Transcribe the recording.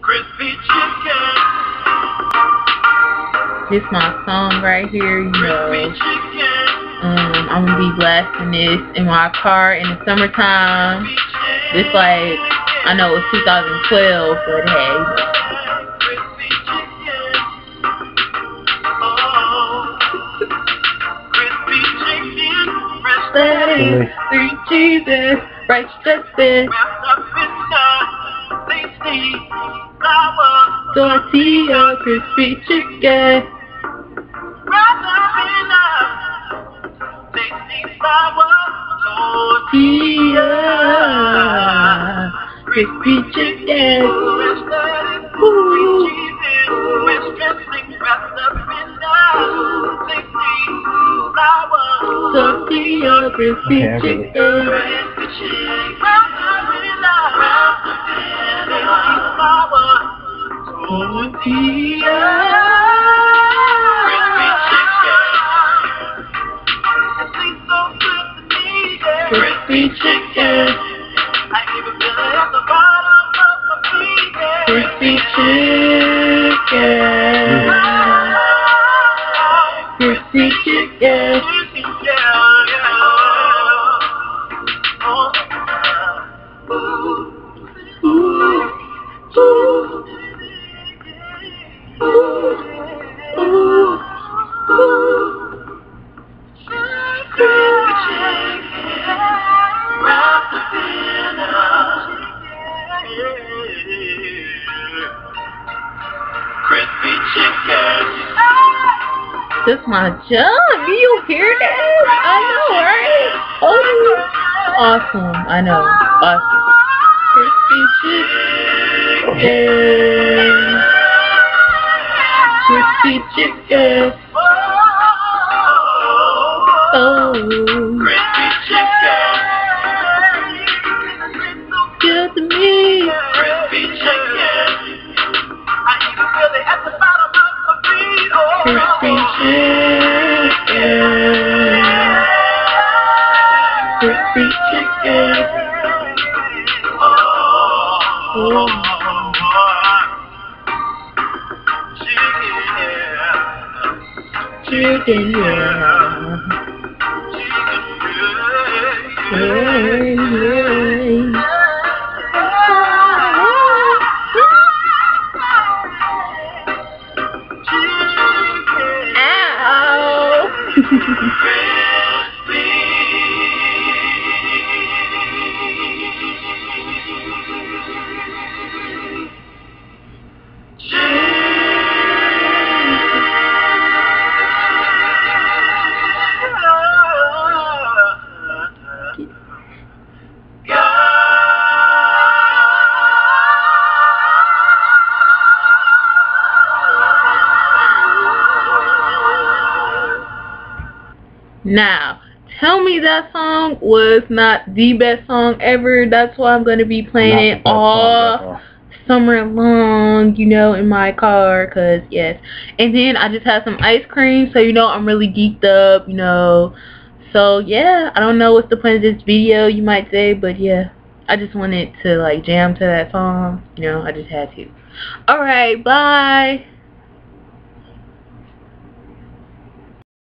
Crispy chicken. This my song right here, you know. I'm gonna be blasting this in my car in the summertime. This like, I know it's 2012, but hey. Crispy chicken. Lettuce, 3 cheeses, rice dressing, Wrapped up in tasty flour. tortilla, crispy chicken. Wrapped up in tasty flour. Tortilla, crispy chicken. Fresh lettuce, 3 cheeses, fresh dressing. Wrapped up in tasty flour. Tortilla, crispy chicken. Crispy chicken. Wrapped up in tasty flour. Tortilla. Crispy chicken. I even feel it at the bottom of my feet. Crispy chicken. Crispy chicken. Crispy chicken. That's my jump. Do you hear that? I know, right? Oh, awesome. I know. Awesome. Crispy chicken. Crispy chicken. Oh. Crispy chicken. Good to me. Crispy chicken. I even feel it at the bottom of my feet. Oh, Crispy chicken. Crispy chicken. Oh. Chicken, yeah. Hey, hey. Now, tell me that song was not the best song ever. That's why I'm going to be playing it all summer long, you know, in my car, because, yes. And then I just had some ice cream, so, you know, I'm really geeked up, you know. So, yeah, I don't know what's the point of this video, you might say, but, yeah. I just wanted to, like, jam to that song, you know, I just had to. Alright, bye.